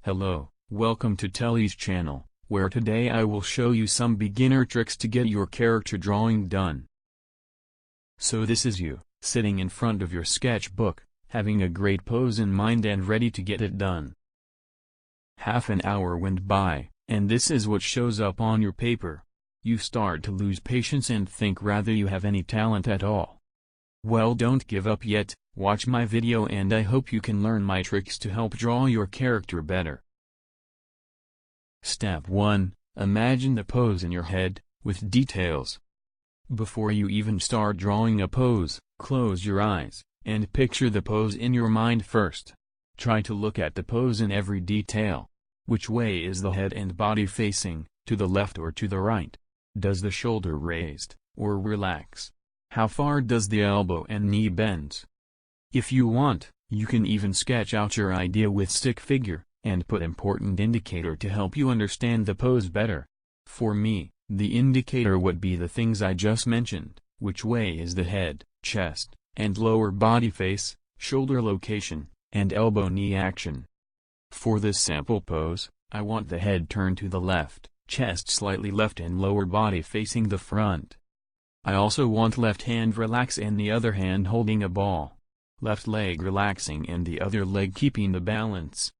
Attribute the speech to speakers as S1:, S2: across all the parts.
S1: Hello, welcome to Telly's channel, where today I will show you some beginner tricks to get your character drawing done. So this is you, sitting in front of your sketchbook, having a great pose in mind and ready to get it done. Half an hour went by, and this is what shows up on your paper. You start to lose patience and think rather you have any talent at all. Well, don't give up yet, watch my video and I hope you can learn my tricks to help draw your character better. Step 1. Imagine the pose in your head, with details. Before you even start drawing a pose, close your eyes, and picture the pose in your mind first. Try to look at the pose in every detail. Which way is the head and body facing, to the left or to the right? Does the shoulder raised, or relax? How far does the elbow and knee bend? If you want, you can even sketch out your idea with stick figure, and put important indicator to help you understand the pose better. For me, the indicator would be the things I just mentioned: which way is the head, chest, and lower body face, shoulder location, and elbow-knee action. For this sample pose, I want the head turned to the left, chest slightly left and lower body facing the front. I also want left hand relax and the other hand holding a ball. Left leg relaxing and the other leg keeping the balance.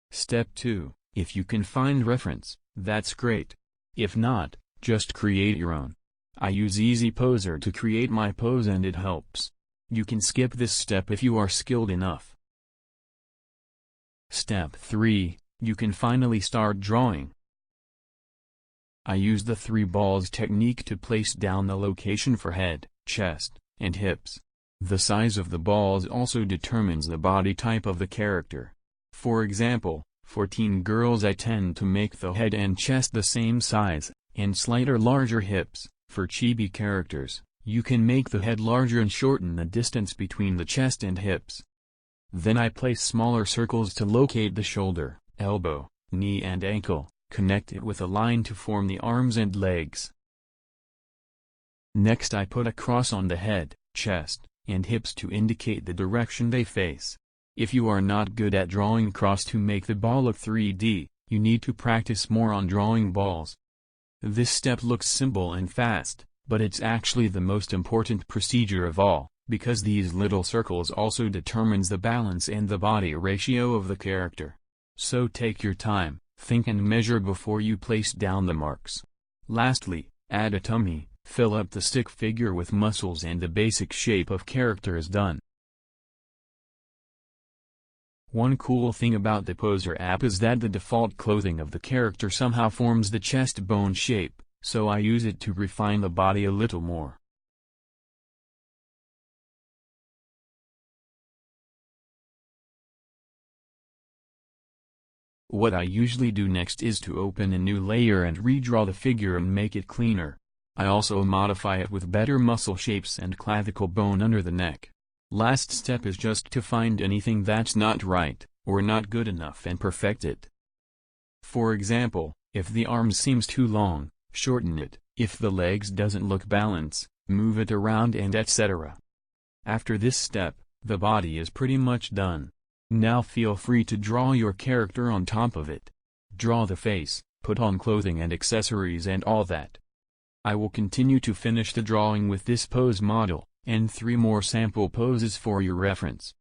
S1: Step 2. If you can find reference, that's great. If not, just create your own. I use Easy Poser to create my pose and it helps. You can skip this step if you are skilled enough. Step 3. You can finally start drawing. I use the 3 balls technique to place down the location for head, chest, and hips. The size of the balls also determines the body type of the character. For example, for teen girls I tend to make the head and chest the same size, and slighter larger hips. For chibi characters, you can make the head larger and shorten the distance between the chest and hips. Then I place smaller circles to locate the shoulder, elbow, knee and ankle, connect it with a line to form the arms and legs. Next I put a cross on the head, chest, and hips to indicate the direction they face. If you are not good at drawing cross to make the ball look 3D, you need to practice more on drawing balls. This step looks simple and fast, but it's actually the most important procedure of all, because these little circles also determines the balance and the body ratio of the character. So take your time, think and measure before you place down the marks. Lastly, add a tummy, fill up the stick figure with muscles and the basic shape of character is done. One cool thing about the Poser app is that the default clothing of the character somehow forms the chest bone shape, so I use it to refine the body a little more. What I usually do next is to open a new layer and redraw the figure and make it cleaner. I also modify it with better muscle shapes and clavicle bone under the neck. Last step is just to find anything that's not right, or not good enough and perfect it. For example, if the arms seems too long, shorten it. If the legs doesn't look balanced, move it around and etc. After this step, the body is pretty much done. Now feel free to draw your character on top of it. Draw the face, put on clothing and accessories and all that. I will continue to finish the drawing with this pose model, and 3 more sample poses for your reference.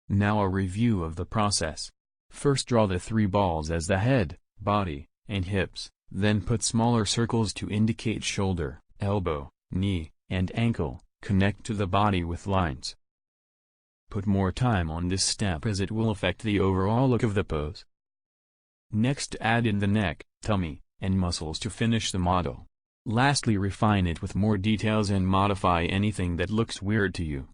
S1: Now a review of the process. First draw the 3 balls as the head, body, and hips, then put smaller circles to indicate shoulder, elbow, knee, and ankle, connect to the body with lines. Put more time on this step as it will affect the overall look of the pose. Next add in the neck, tummy, and muscles to finish the model. Lastly refine it with more details and modify anything that looks weird to you.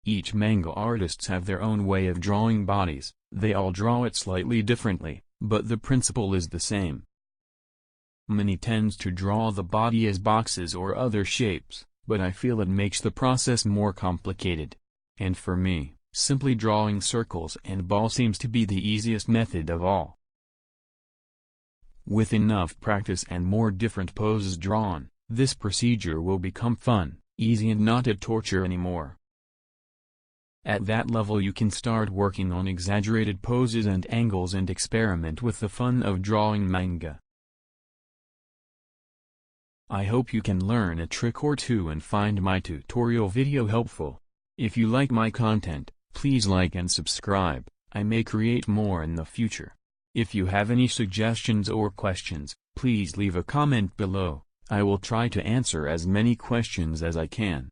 S1: Each manga artists have their own way of drawing bodies, they all draw it slightly differently, but the principle is the same. Many tends to draw the body as boxes or other shapes, but I feel it makes the process more complicated. And for me, simply drawing circles and ball seems to be the easiest method of all. With enough practice and more different poses drawn, this procedure will become fun, easy and not a torture anymore. At that level you can start working on exaggerated poses and angles and experiment with the fun of drawing manga. I hope you can learn a trick or two and find my tutorial video helpful. If you like my content, please like and subscribe. I may create more in the future. If you have any suggestions or questions, please leave a comment below. I will try to answer as many questions as I can.